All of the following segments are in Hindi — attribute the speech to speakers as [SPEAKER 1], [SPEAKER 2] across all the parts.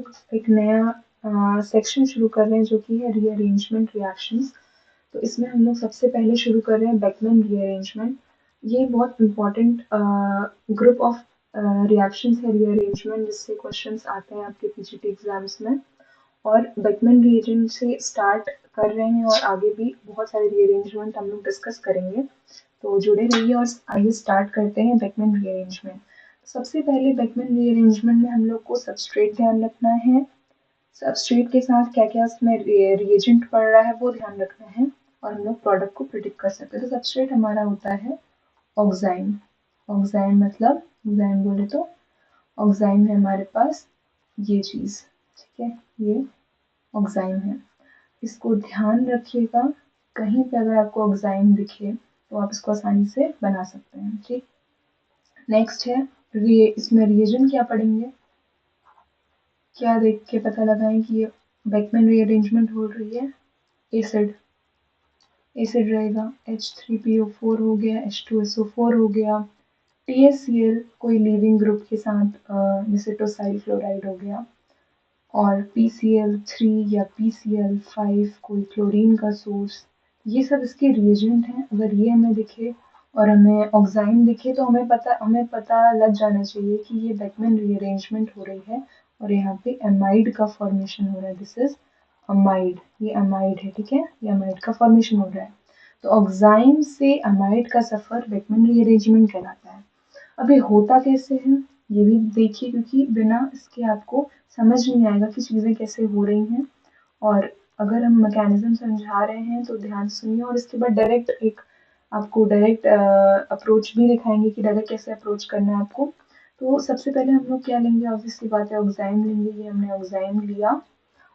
[SPEAKER 1] लोग एक नया सेक्शन शुरू कर रहे हैं जो कि है रीअरेंजमेंट रिएक्शंस। तो इसमें हम लोग सबसे पहले शुरू कर रहे हैं बेकमैन रीअरेंजमेंट। ये बहुत इम्पॉर्टेंट ग्रुप ऑफ रिएक्शंस है रीअरेंजमेंट, जिससे क्वेश्चंस आते हैं आपके पीजीटी एग्जाम्स में। और बेकमैन रीअरेंज से स्टार्ट कर रहे हैं और आगे भी बहुत सारे रीअरेंजमेंट हम लोग डिस्कस करेंगे, तो जुड़े रहिए। और आइए स्टार्ट करते हैं बेकमैन रीअरेंजमेंट। सबसे पहले बेकमैन रीअरेंजमेंट में हम लोग को सबस्ट्रेट ध्यान रखना है। सबस्ट्रेट के साथ क्या क्या उसमें रिएजेंट पड़ रहा है वो ध्यान रखना है, और हम लोग प्रोडक्ट को प्रिडिक्ट कर सकते हैं। तो सबस्ट्रेट हमारा होता है ऑक्साइन। ऑक्साइन मतलब ऑक्साइन बोले तो ऑक्साइन है हमारे पास ये चीज़, ठीक है, ये ऑक्साइन है। इसको ध्यान रखिएगा, कहीं पे अगर आपको ऑक्साइन दिखे तो आप इसको आसानी से बना सकते हैं, ठीक। नेक्स्ट है इसमें रिएजेंट क्या पढ़ेंगे, क्या देख के पता लगाएं कि ये बेकमैन रीअरेंजमेंट हो रही है। एसिड, एसिड रहेगा H3PO4 हो गया, H2SO4 हो गया, TaCl कोई लीविंग ग्रुप के साथ जैसे टोसाइल क्लोराइड हो गया, और PCl3 या PCl5 कोई क्लोरीन का सोर्स। ये सब इसके रिएजेंट हैं। अगर ये हमें दिखे और हमें ऑक्साइन दिखे तो हमें पता लग जाना चाहिए कि ये बेकमैन रीअरेंजमेंट हो रही है और यहाँ पे एमाइड का फॉर्मेशन हो रहा है। दिस इज अमाइड, ये अमाइड है, ठीक है, ये अमाइड का फॉर्मेशन हो रहा है। तो ऑक्साइन से अमाइड का सफर बेकमैन रीअरेंजमेंट कहलाता है। अब ये होता कैसे है ये भी देखिए, क्योंकि बिना इसके आपको समझ नहीं आएगा कि चीज़ें कैसे हो रही हैं। और अगर हम मैकेनिज्म समझा रहे हैं तो ध्यान से सुनिए, और इसके बाद आपको डायरेक्ट अप्रोच भी दिखाएंगे कि डायरेक्ट कैसे अप्रोच करना है आपको। तो सबसे पहले हम लोग क्या लेंगे, ऑब्वियसली बात है ऑक्साइन लेंगे। ये हमने ऑक्साइन लिया।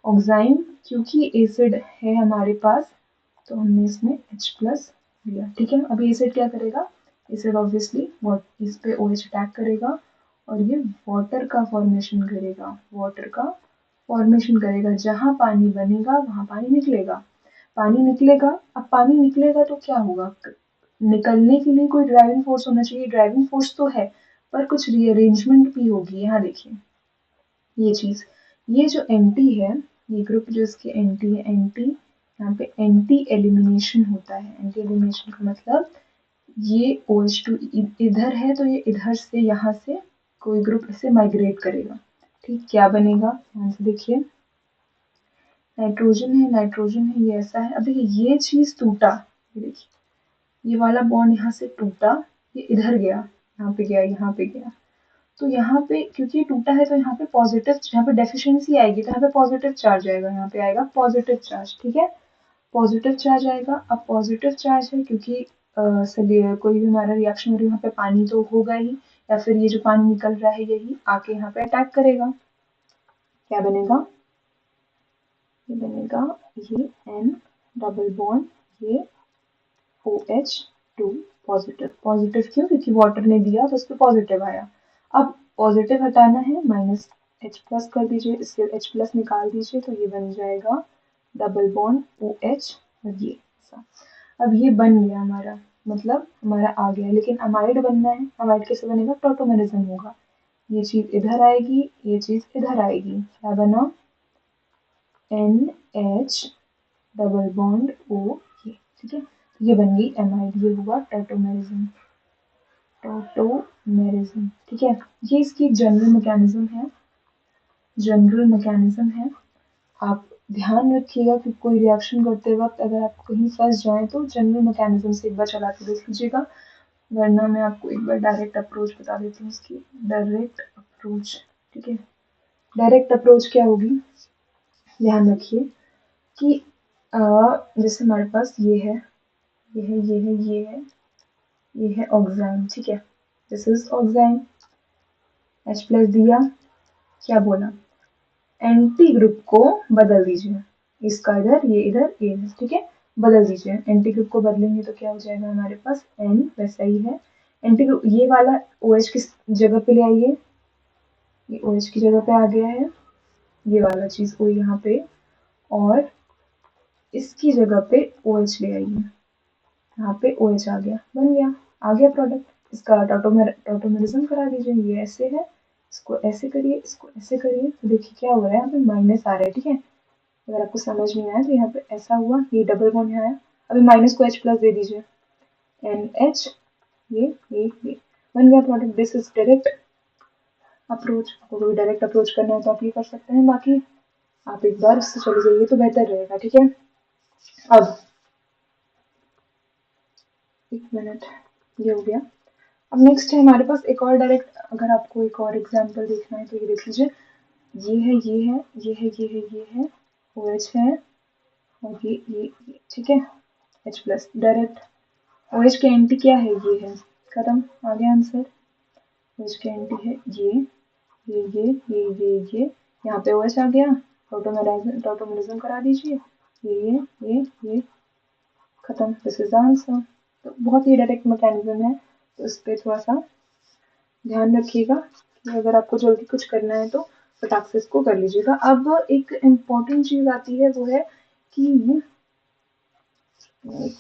[SPEAKER 1] ऑक्साइन क्योंकि एसिड है हमारे पास तो हमने इसमें H+ लिया, ठीक है। अभी एसिड क्या करेगा, एसिड ऑब्वियसली इस पे OH अटैक करेगा और ये वाटर का फॉर्मेशन करेगा। वाटर का फॉर्मेशन करेगा, जहाँ पानी बनेगा वहाँ पानी निकलेगा। पानी निकलेगा, अब पानी निकलेगा तो क्या होगा, निकलने के लिए कोई ड्राइविंग फोर्स होना चाहिए। ड्राइविंग फोर्स तो है पर कुछ रीअरेंजमेंट भी होगी। यहाँ देखिए ये चीज, ये जो एंटी है, ये ग्रुप जो इसके एंटी है, एंटी यहाँ पे एंटी एलिमिनेशन होता है। एंटी एलिमिनेशन का मतलब ये OH2 इधर है तो ये इधर से यहाँ से कोई ग्रुप इसे माइग्रेट करेगा, ठीक। क्या बनेगा ध्यान से देखिए, नाइट्रोजन है, नाइट्रोजन है, ये ऐसा है। अब देखिए ये चीज टूटा, ये देखिए ये वाला बॉन्ड यहाँ से टूटा, ये इधर गया, यहाँ पे गया, यहाँ पे गया। तो यहाँ पे क्योंकि ये टूटा है तो यहाँ पे पॉजिटिव, यहाँ पे डेफिशिएंसी आएगी तो यहाँ पे पॉजिटिव चार्ज आएगा, यहाँ पे आएगा पॉजिटिव चार्ज, ठीक है। पॉजिटिव चार्ज आएगा। अब पॉजिटिव चार्ज है क्योंकि कोई भी हमारा रिएक्शन हो रही है वहाँ पे पानी तो होगा ही, या फिर ये जो पानी निकल रहा है यही आके यहाँ पे अटैक करेगा। क्या बनेगा, ये बनेगा ये N डबल बॉन्ड, ये OH2 पॉजिटिव। पॉजिटिव क्यों, क्योंकि वाटर ने दिया तो उस पर पॉजिटिव आया। अब पॉजिटिव हटाना है, -H+ कर दीजिए, इससे H+ निकाल दीजिए तो ये बन जाएगा डबल बॉन्ड OH, और ये ऐसा। अब ये बन गया हमारा, मतलब हमारा आ गया। लेकिन अमाइड बनना है, अमाइड कैसे बनेगा, टॉटोमेरिज्म होगा। ये चीज इधर आएगी, ये चीज इधर आएगी, क्या बना NH डबल बॉन्ड O, ये, ठीक है। ये बन गई एमाइड, ये हुआ टॉटोमेरिज्म, टॉटोमेरिज्म, ठीक है। ये इसकी जनरल मैकेनिज्म है, जनरल मैकेनिज्म है। आप ध्यान रखिएगा कि कोई रिएक्शन करते वक्त अगर आप कहीं फंस जाएं तो जनरल मैकेनिज्म से एक बार चला के देख लीजिएगा, वरना मैं आपको एक बार डायरेक्ट अप्रोच बता देती हूँ इसकी। डायरेक्ट अप्रोच, ठीक है। डायरेक्ट अप्रोच क्या होगी, ध्यान रखिए कि जैसे हमारे पास ये है, ये है, ये है, ये है, ये है ऑक्साइन, ठीक है। दिस इज ऑक्साइन, H+ दिया, क्या बोला, एंटी ग्रुप को बदल दीजिए, इसका इधर, ये इधर, ये इधर, ठीक है, बदल दीजिए। एंटी ग्रुप को बदलेंगे तो क्या हो जाएगा हमारे पास, N वैसा ही है। एंटी ग्रुप ये वाला OH किस जगह पे ले आइए, ये OH की जगह पे आ गया है, ये वाला चीज O यहाँ पे, और इसकी जगह पे OH ले आइए, यहाँ पे OH आ गया, बन गया, आ गया प्रोडक्ट। इसका टॉटोमेरिज्म करा दीजिए, ये ऐसे है, इसको ऐसे करिए, इसको ऐसे करिए, तो देखिए क्या हो रहा है, यहाँ पे माइनस आ रहा है, ठीक है। अगर आपको समझ नहीं आया तो यहाँ पे ऐसा हुआ, ये डबल बॉन्ड यहाँ आया, अभी माइनस को H प्लस दे दीजिए, NH, ये बन गया product. This is direct approach. आपको कोई डायरेक्ट अप्रोच करना है तो आप ये कर सकते हैं, बाकी आप एक बार उससे चले जाइए तो बेहतर रहेगा, ठीक है। अब एक मिनट, ये हो गया। अब नेक्स्ट है हमारे पास एक और डायरेक्ट, अगर आपको एक और एग्जांपल देखना है तो ये देख लीजिए, ये है, ये है, ये है, ये है, ये है, OH है, और ये ठीक है, H प्लस डायरेक्ट। OH के एंटी क्या है, ये है, खत्म, आ गया आंसर। OH के एंटी है ये यहाँ पे OH आ गया, टोटोमेरिज्म करा दीजिए, ये खत्म, दिस इज आंसर। तो बहुत ही डायरेक्ट मैकेनिज्म है, तो इस पर थोड़ा सा ध्यान रखिएगा कि अगर आपको जल्दी कुछ करना है तो फटाक से इसको कर लीजिएगा। अब एक इम्पॉर्टेंट चीज आती है, वो है कि एक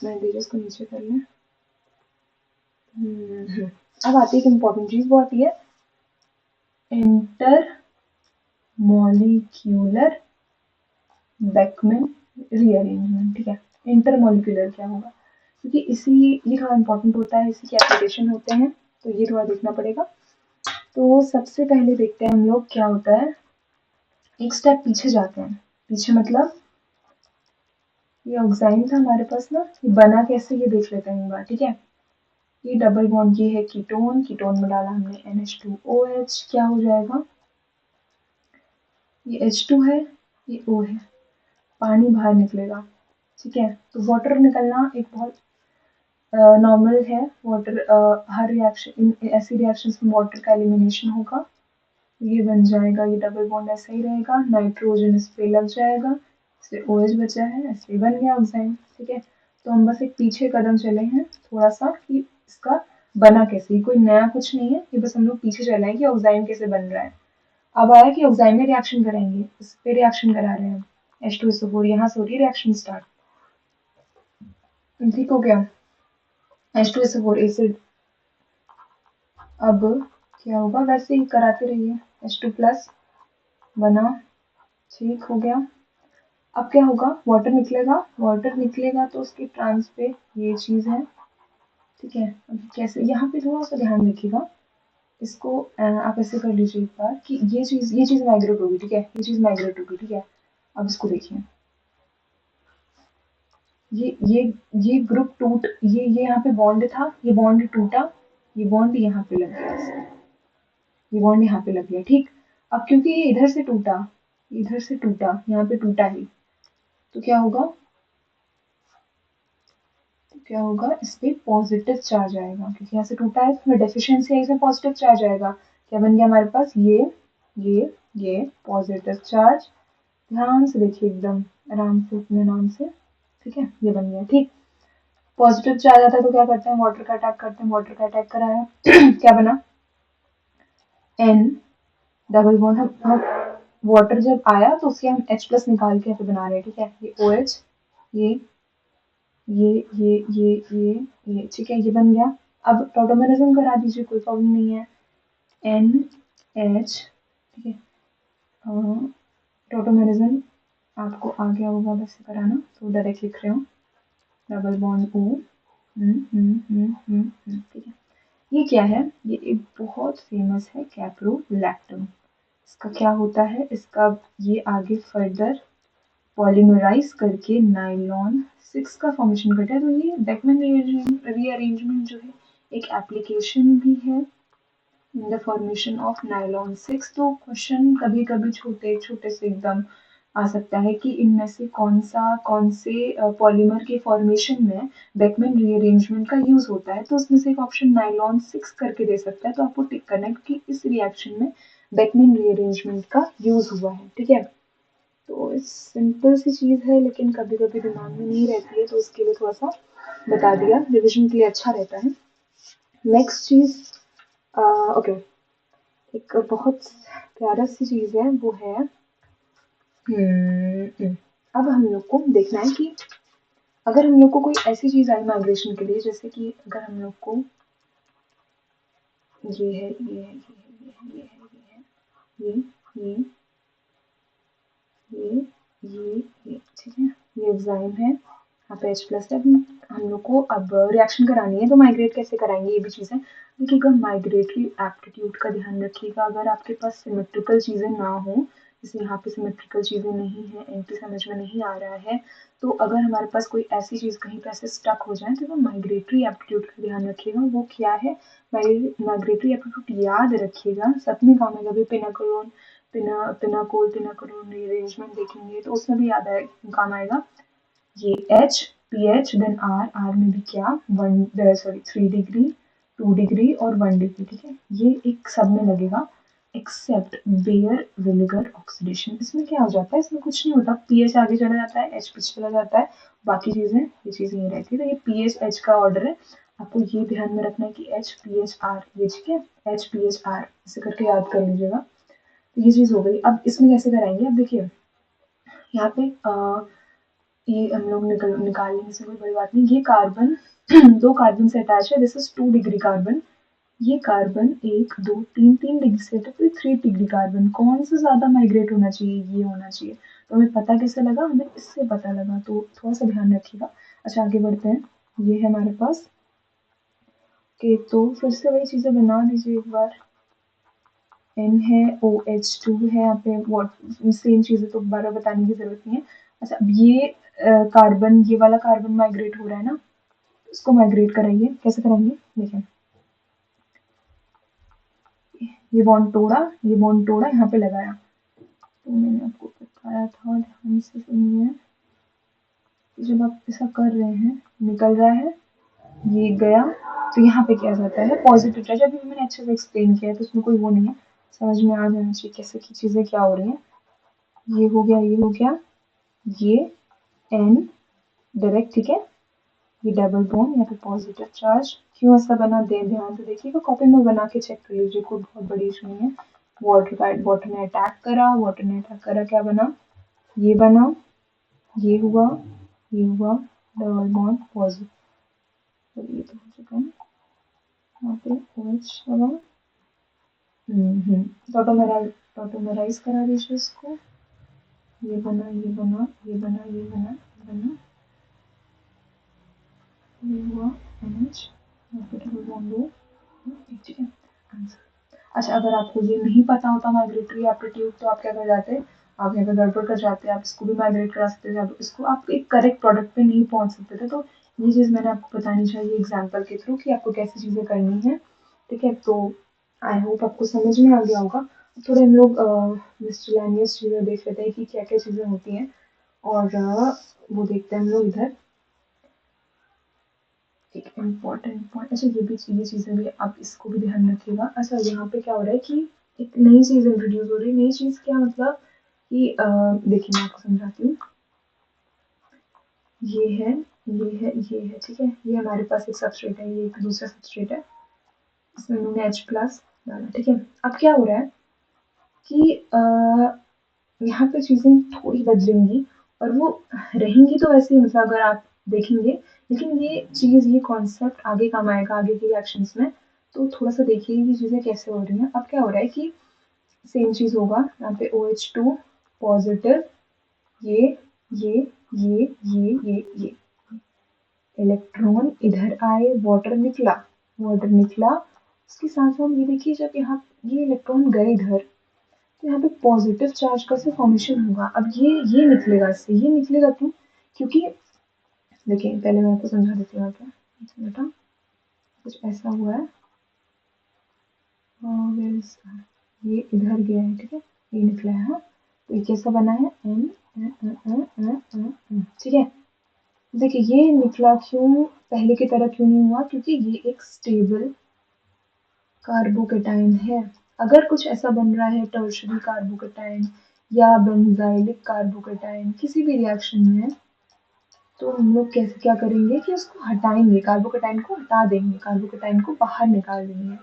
[SPEAKER 1] मिनट दीजिए, इसको नीचे कर लें। अब आती है एक इम्पॉर्टेंट चीज, वो आती है इंटर मॉलिक्यूलर बेकमैन रीअरेंजमेंट, ठीक है। इंटर मॉलिक्यूलर क्या होगा, क्योंकि ये थोड़ा इम्पोर्टेंट होता है, इसी के एप्लीकेशन होते हैं, तो ये थोड़ा देखना पड़ेगा। तो सबसे पहले देखते हैं हम लोग क्या होता है, एक स्टेप पीछे जाते हैं। पीछे मतलब ये ऑक्साइन था हमारे पास ना, ये बना कैसे ये देख लेते हैं एक बार, ठीक है। ये डबल बॉन्ड, ये है कीटोन, कीटोन में डाला हमने NH2OH, क्या हो जाएगा, ये H2 है, ये O है, पानी बाहर निकलेगा, ठीक है। तो वाटर निकलना एक बहुत नॉर्मल है। वाटर हर रिएक्शन, ऐसी रिएक्शंस में वाटर का एलिमिनेशन होगा, ये बन जाएगा, ये डबल बॉन्ड ऐसा ही रहेगा, नाइट्रोजन इस पे लग जाएगा, इससे OH बचा है, ऐसे बन गया ऑक्साइन, ठीक है। तो हम बस एक पीछे कदम चले हैं थोड़ा सा, कि इसका बना कैसे, कोई नया कुछ नहीं है, ये बस हम लोग पीछे चले हैं कि ऑक्साइन कैसे बन रहा है। अब आया कि ऑक्साइन में रिएक्शन करेंगे, इस पे रिएक्शन करा रहे हैं, H2SO4, यहाँ से हो रही है रिएक्शन स्टार्ट, ठीक हो गया, H2SO4 एसिड। अब क्या होगा, वैसे ही कराते रहिए, H2 प्लस बना, ठीक हो गया। अब क्या होगा, वाटर निकलेगा तो उसके ट्रांस पे ये चीज है, ठीक है। अब कैसे, यहाँ पे थोड़ा सा ध्यान रखिएगा, इसको आप ऐसे कर लीजिए एक बार कि ये चीज माइग्रेट होगी, ठीक है, ये चीज माइग्रेट होगी, ठीक है। अब इसको देखिए, ये ये ये ग्रुप टूट, ये यहाँ पे बॉन्ड था, ये बॉन्ड टूटा, ये बॉन्ड यहाँ पे लग गया, ये बॉन्ड यहाँ पे लग गया, ठीक। अब क्योंकि ये इधर से टूटा, यहाँ पे टूटा ही, तो क्या होगा, इस पे पॉजिटिव चार्ज आएगा, क्योंकि यहाँ से टूटा है तो डेफिशिएंसी है, इसमें पॉजिटिव चार्ज आएगा। क्या बन गया हमारे पास, ये पॉजिटिव चार्ज, ध्यान से देखिए एकदम आराम से अपने नाम से, ठीक है, ये बन गया, ठीक। पॉजिटिव चार्ज आता है तो क्या करते हैं, वाटर का अटैक करते हैं, वाटर का अटैक कराया क्या बना, N डबल बॉन्ड, हम वाटर जब आया तो उसके हम H प्लस निकाल के ऐसे बना रहे हैं, ठीक है, ये OH, ये ये ठीक है, ये बन गया। अब टोटोमेरिज्म करा दीजिए, कोई प्रॉब्लम नहीं है, NH, ठीक है। टोटोमेरिज्म आपको आ गया होगा वैसे कराना, तो डायरेक्ट लिख रहे हो, डबल बॉन्ड O, ठीक है। ये क्या है, ये एक बहुत फेमस है कैप्रोलैक्टम। इसका क्या होता है, इसका ये आगे फर्दर पॉलीमराइज करके नाइलॉन 6 का फॉर्मेशन करता है। तो ये बेकमैन रीअरेंजमेंट जो है, एक एप्लीकेशन भी है in the formation of nylon 6। तो क्वेश्चन कभी कभी छोटे छोटे से एकदम आ सकता है कि इनमें से कौन से पॉलीमर के फॉर्मेशन में बेकमैन रीअरेंजमेंट का यूज होता है, तो उसमें से एक ऑप्शन नाइलॉन 6 करके दे सकता है, तो आपको टिक करना है कि इस रिएक्शन में बेकमैन रीअरेंजमेंट का यूज हुआ है, ठीक है। तो सिंपल सी चीज़ है, लेकिन कभी कभी दिमाग में नहीं रहती है, तो उसके लिए थोड़ा सा बता दिया, रिविजन के लिए अच्छा रहता है। नेक्स्ट चीज़, ओके, एक बहुत प्यारा सी चीज़ है, वो है अब हम लोग को देखना है कि अगर हम लोग को कोई ऐसी चीज़ आई माइग्रेशन के लिए, जैसे कि अगर हम लोग को ये है, ये ठीक है, ये एंजाइम है, यहाँ पे H+ है। हम लोग को अब रिएक्शन करानी है, तो माइग्रेट कैसे कराएंगे, ये भी चीज़ है। देखिएगा, माइग्रेटरी एप्टीट्यूड का ध्यान रखिएगा। अगर आपके पास सिमेट्रिकल चीज़ें ना हो, जैसे यहाँ पे सिमेट्रिकल चीज़ें नहीं है, एंटी समझ में नहीं आ रहा है, तो अगर हमारे पास कोई ऐसी चीज़ कहीं पे ऐसे स्टक हो जाए, तो वो माइग्रेटरी एप्टीट्यूड का ध्यान रखिएगा। वो क्या है, माइग्रेटरी एप्टीट्यूड याद रखिएगा, सब में काम आएगा। अभी पिनाकोल रीअरेंजमेंट देखेंगे तो उसमें भी याद आए, काम आएगा। ये H, pH, देन R में भी क्या 3 डिग्री, 2 डिग्री और 1 डिग्री, ठीक है। ये एक सब में लगेगा, एक्सेप्ट बेयर विनेगर ऑक्सीडेशन। इसमें क्या हो जाता है, इसमें कुछ नहीं होता, pH आगे चला जाता है, H पीछे चला जाता है, बाकी चीजें ये चीज यही रहती है। तो ये pH H का ऑर्डर है, आपको ये ध्यान में रखना है कि H pH R, ये ठीक है, H pH R ऐसे करके याद कर लीजिएगा। तो ये चीज हो गई। अब इसमें कैसे कराएंगे, अब देखिए यहाँ पे ये हम लोग निकाल लेंगे, से कोई बड़ी बात नहीं। ये कार्बन 2 कार्बन से अटैच है, दिस इज 2 डिग्री कार्बन। ये कार्बन 1 2 3 3 डिग्री से, तो फिर 3 डिग्री कार्बन कौन सा ज्यादा माइग्रेट होना चाहिए, ये होना चाहिए। तो हमें पता कैसे लगा, हमें इससे पता लगा, तो थोड़ा सा ध्यान रखिएगा। अच्छा आगे बढ़ते हैं, ये है हमारे पास के, तो फिर से वही चीजें बना दीजिए एक बार। N है, OH2 है, यहाँ पे सेम चीजें तो दोबारा बताने की जरूरत नहीं है। अच्छा अब ये कार्बन, ये वाला कार्बन माइग्रेट हो रहा है ना, इसको माइग्रेट कराइए, कैसे कराएंगे देखिए। ये बॉन्ड तोड़ा यहाँ पे लगाया, तो मैंने आपको बताया था, ध्यान से सुनिए। जब आप ऐसा कर रहे हैं, निकल रहा है, ये गया, तो यहाँ पे क्या जाता है, पॉजिटिव चार्ज। अभी मैंने अच्छे से एक्सप्लेन किया है, तो उसमें कोई वो नहीं है, समझ में आ जाना चाहिए कैसे की चीजें क्या हो रही हैं। ये हो गया, ये हो गया, ये N डायरेक्ट, ठीक है। ये डबल बॉन्ड, यहाँ पे पॉजिटिव चार्ज, क्यों ऐसा बना, ध्यान से देखिएगा, कॉपी में बना के चेक कर लीजिए, कोई बहुत बड़ी इशू नहीं है। वाटर ने अटैक करा, क्या बना, ये बना, ये हुआ, ये हुआ, डबल बॉन्ड पॉजिटिव, तो ये तो हो चुका है। यहाँ पे OH लगा, टोटोमराइज करा दीजिए इसको, ये बना, ये बना, ये बना, ये बना, ये बना, ये हुआ NH, यहाँ पे डबल बॉन्ड हो, ठीक है, आंसर। अच्छा अगर आपको ये नहीं पता होता माइग्रेटरी एप्टीट्यूड, तो आप क्या कर जाते, आप यहाँ पे गड़बड़ कर जाते, आप इसको भी माइग्रेट करा सकते थे, आप इसको, आप एक करेक्ट प्रोडक्ट पे नहीं पहुंच सकते थे। तो ये चीज़ मैंने आपको बतानी चाहिए एग्जाम्पल के थ्रू, कि आपको कैसी चीज़ें करनी है, ठीक है। तो आई होप आपको समझ में आ गया होगा। थोड़े हम लोग मिसलेनियस चीज़ें देख लेते हैं कि क्या क्या चीज़ें होती हैं, और वो देखते हैं हम लोग इधर, एक इम्पोर्टेंट पॉइंट। अच्छा ये चीज़ें भी आप इसको भी ध्यान रखिएगा। अच्छा यहाँ पे क्या हो रहा है कि एक नई चीज़ इंट्रोड्यूस हो रही है, नई चीज़ क्या मतलब कि देखिए मैं आपको समझाती हूँ। ये है, ये है, ये है, ठीक है। ये हमारे पास एक सबस्ट्रेट है, ये एक दूसरा सबस्ट्रेट है, इसमें हमने H+ डाला, ठीक है। अब क्या हो रहा है कि यहाँ पे चीज़ें थोड़ी बदलेंगी, और वो रहेंगी तो वैसे ही, मतलब अगर आप देखेंगे, लेकिन ये चीज़, ये कॉन्सेप्ट आगे काम आएगा आगे के रिएक्शंस में। तो थोड़ा सा देखिए कि चीज़ें कैसे हो रही हैं। अब क्या हो रहा है कि सेम चीज़ होगा, यहाँ पे OH2 पॉजिटिव, ये ये ये इलेक्ट्रॉन इधर आए, वाटर निकला, उसके साथ साथ ये देखिए, जब यहाँ ये इलेक्ट्रॉन गए इधर, तो यहाँ पे पॉजिटिव चार्ज का से फॉर्मेशन होगा। अब ये निकलेगा इससे, ये निकलेगा क्यों, क्योंकि देखिए पहले मैं आपको समझा देती हूँ क्या। अच्छा बेटा, कुछ ऐसा हुआ है, ये इधर गया है, ठीक है, ये निकला है, हाँ। तो ये कैसा बना है, ठीक है। देखिए ये निकला क्यों, पहले की तरह क्यों नहीं हुआ, क्योंकि ये एक स्टेबल कार्बोकेटाइन है। अगर कुछ ऐसा बन रहा है टर्शरी कार्बोकेटाइन या बेंजाइलिक कार्बोकेटाइन किसी भी रिएक्शन में, तो हम लोग कैसे क्या करेंगे कि उसको हटाएंगे, कार्बोकेटाइन को हटा देंगे, कार्बोकेटाइन को बाहर निकाल देंगे।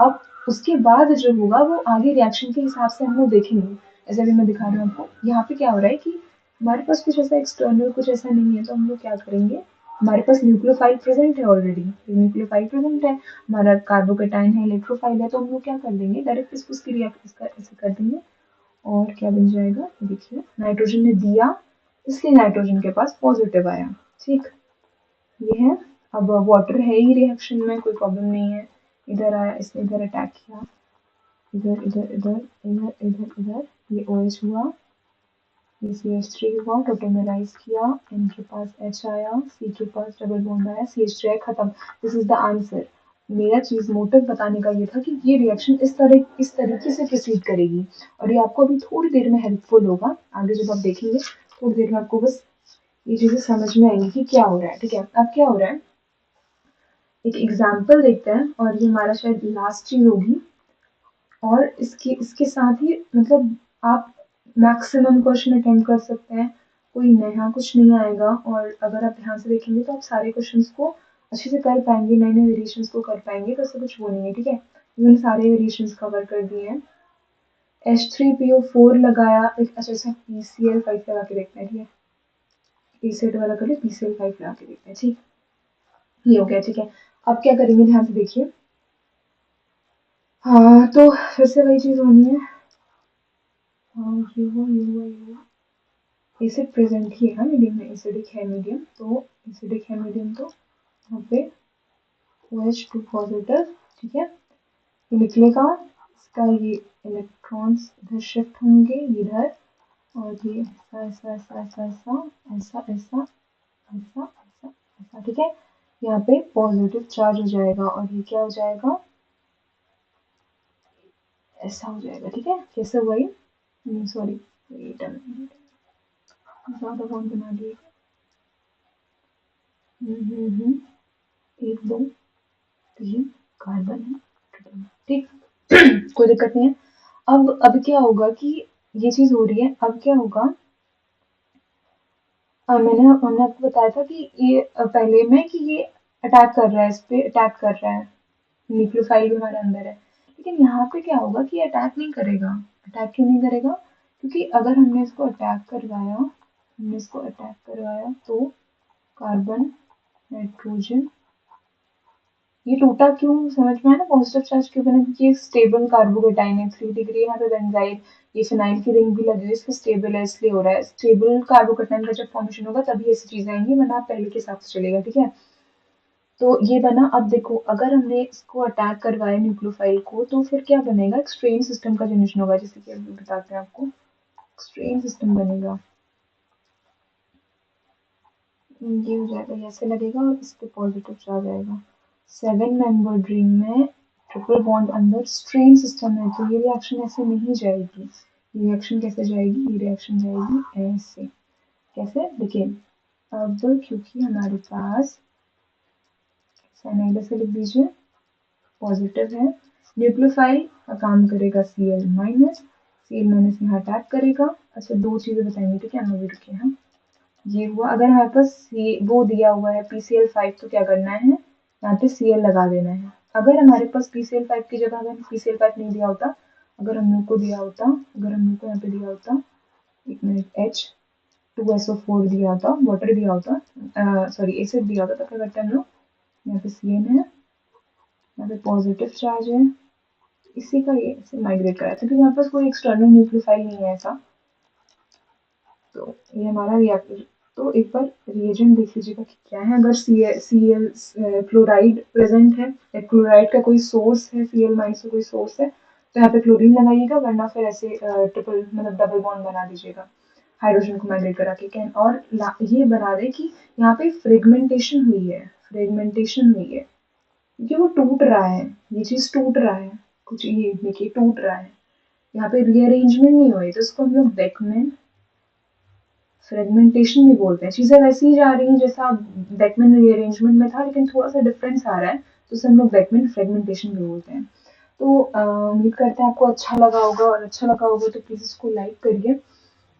[SPEAKER 1] अब उसके बाद जो होगा वो आगे रिएक्शन के हिसाब से हम लोग देखेंगे। जैसे अभी मैं दिखा रही हूँ आपको, यहाँ पे क्या हो रहा है कि हमारे पास कुछ ऐसा एक्सटर्नल कुछ ऐसा नहीं है, तो हम लोग क्या करेंगे, हमारे पास न्यूक्लियोफाइल प्रेजेंट है ऑलरेडी, न्यूक्लियोफाइल प्रेजेंट है, हमारा कार्बोकेटाइन है, इलेक्ट्रोफाइल है, तो हम लोग क्या कर देंगे, डायरेक्ट इसको उसकी रिएक्ट इसका ऐसे कर देंगे और क्या बन जाएगा, देखिए नाइट्रोजन ने दिया इसलिए नाइट्रोजन के पास पॉजिटिव आया। ठीक, ये है। अब वाटर है ही रिएक्शन में, कोई प्रॉब्लम नहीं है। इधर आया, इसने इधर अटैक किया, इधर इधर इधर इधर इधर इधर, ये OH हुआ, ये CH3 हुआ, टोटेमराइज किया, N के पास H आया, C के पास डबल बॉन्ड आया, CH3 आया, खत्म। This is the answer. मेरा चीज मोटिव बताने का ये था कि ये रिएक्शन इस तरीके से प्रोसीड करेगी और ये आपको अभी थोड़ी देर में हेल्पफुल होगा। आगे जब आप देखेंगे थोड़ी देर में आपको बस ये चीजें समझ में आएंगी कि क्या हो रहा है। ठीक है, अब क्या हो रहा है, एक एग्जाम्पल देखते हैं और ये हमारा शायद लास्ट चीज होगी और इसके साथ ही मतलब आप मैक्सिमम क्वेश्चन अटेम्प्ट कर सकते हैं, कोई नया कुछ नहीं आएगा और अगर आप ध्यान से देखेंगे तो आप सारे क्वेश्चंस को अच्छे से कर पाएंगे, नए नए वेरिएशंस को कर पाएंगे, तो ऐसा कुछ वो नहीं है। ठीक है, मैंने सारे वेरिएशंस कवर कर दिए हैं। H3PO4 लगाया, अच्छा अच्छा PCl5 लगा के देखते हैं। ठीक है, PCl वाला कर ले, PCl5 लगा के देखते हैं। ठीक, ये हो गया। ठीक है, अब क्या करेंगे, ध्यान से देखिए। हाँ, तो फिर से वही चीज होनी है। हाँ, ये हुआ ये हुआ ये हुआ, एसिड प्रेजेंट ही है ना मीडियम में, एसिडिक है मीडियम, तो एसिडिक है मीडियम, तो यहाँ पे OH2 पॉजिटिव। ठीक है, ये निकलेगा, इसका ये इलेक्ट्रॉन्स इधर शिफ्ट होंगे इधर, और ये ऐसा ऐसा ऐसा ऐसा ऐसा ऐसा ऐसा ऐसा ऐसा ऐसा। ठीक है, यहाँ पे पॉजिटिव चार्ज हो जाएगा और ये क्या हो जाएगा, ऐसा हो जाएगा। ठीक है, कैसे हुआ ये, सॉरी ज्यादा बॉन्ड बना दिए। एक दो तीन कार्बन है, ठीक। कोई दिक्कत नहीं है। अब क्या होगा कि ये चीज हो रही है, अब क्या होगा, हमने आपको बताया था कि ये पहले में कि ये अटैक कर रहा है, इस पे अटैक कर रहा है, न्यूक्लियोफाइल भी हमारे अंदर है। लेकिन यहाँ पे क्या होगा कि अटैक नहीं करेगा। अटैक क्यों नहीं करेगा, क्योंकि अगर हमने इसको अटैक करवाया तो कार्बन, नाइट्रोजन, ये टूटा क्यों, समझ में आया ना, पॉजिटिव चार्ज क्यों बना, क्योंकि ये स्टेबल कार्बोकेटाइन है, 3 डिग्री यहाँ पे बेंजाइल, ये फिनाइल की रिंग भी लगी हुई है, इसलिए स्टेबल है, इसलिए हो रहा है। स्टेबल कार्बोकेटाइन का जब फॉर्मेशन होगा तभी ऐसी चीजें आएंगी, वरना आप पहले के हिसाब से चलेगा। ठीक है, तो ये बना। अब देखो, अगर हमने इसको अटैक करवाया न्यूक्लियोफाइल को, तो फिर क्या बनेगा, एक स्ट्रेन सिस्टम का जनरेशन होगा, जैसे कि अभी बताते हैं आपको, स्ट्रेन सिस्टम बनेगा। ये हो जाएगा, ये ऐसे लगेगा और इस पे पॉजिटिव चार्ज आएगा। 7 मेंबर रिंग में ट्रिपल बॉन्ड अंदर, स्ट्रेन सिस्टम है, तो ये रिएक्शन ऐसे नहीं जाएगी। ये रिएक्शन कैसे जाएगी, ये रिएक्शन जाएगी ऐसे। कैसे, देखिए, अब क्योंकि हमारे पास साइनाइड ऐसे लिख दीजिए, पॉजिटिव है, न्यूक्लियोफाइल का काम करेगा Cl माइनस, Cl माइनस यहाँ अटैक करेगा। अच्छा, दो चीजें बताएंगे, ठीक है, अभी रुकिए हम। ये हुआ, अगर हमारे पास वो दिया हुआ है PCl5, तो क्या करना है, यहाँ पे Cl लगा देना है। अगर हमारे पास PCl5 की जगह अगर PCl5 नहीं दिया होता, अगर हम लोग को दिया होता, अगर हम लोग को यहाँ पे दिया होता, एक मिनट, H2SO4 दिया होता, वाटर दिया होता, सॉरी एसिड दिया होता, तो क्या करते हैं हम लोग, यहाँ पे Cn है, यहाँ पे पॉजिटिव चार्ज है, इसी का ये ऐसे माइग्रेट कराया था, क्योंकि हमारे पास कोई एक्सटर्नल न्यूक्लियोफाइल नहीं है ऐसा। तो ये हमारा रिएक्टर, तो एक बार रिएजेंट देख लीजिएगा कि क्या है। अगर Cl क्लोराइड प्रेजेंट है, क्लोराइड का कोई सोर्स है, Cl माइनस का कोई सोर्स है, तो यहाँ पे क्लोरीन लगाइएगा, वरना फिर ऐसे ट्रिपल मतलब डबल बॉन्ड बना दीजिएगा, हाइड्रोजन को माइग्रेट करा के। कैन और ये बना दे कि यहाँ पे फ्रेगमेंटेशन हुई है, क्योंकि वो टूट रहा है, ये चीज टूट रहा है, कुछ ये देखिए टूट रहा है, यहाँ पे रीअरेंजमेंट नहीं हुई, तो इसको हम लोग बेकमैन फ्रेगमेंटेशन भी बोलते हैं। चीजें वैसी ही जा रही हैं जैसा बेकमैन रीअरेंजमेंट में था, लेकिन थोड़ा सा डिफरेंस आ रहा है, तो उसे हम लोग बेकमैन फ्रेगमेंटेशन भी बोलते हैं। तो उम्मीद करते हैं आपको अच्छा लगा होगा, और अच्छा लगा होगा तो प्लीज इसको लाइक करिए,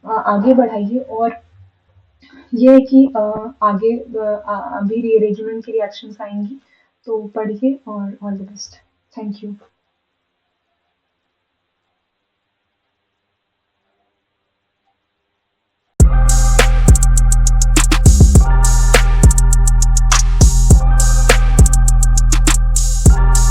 [SPEAKER 1] आगे बढ़ाइए, और ये है कि आगे अभी रीअरेंजमेंट की रिएक्शंस आएंगी, तो पढ़िए, और all the best. Thank you.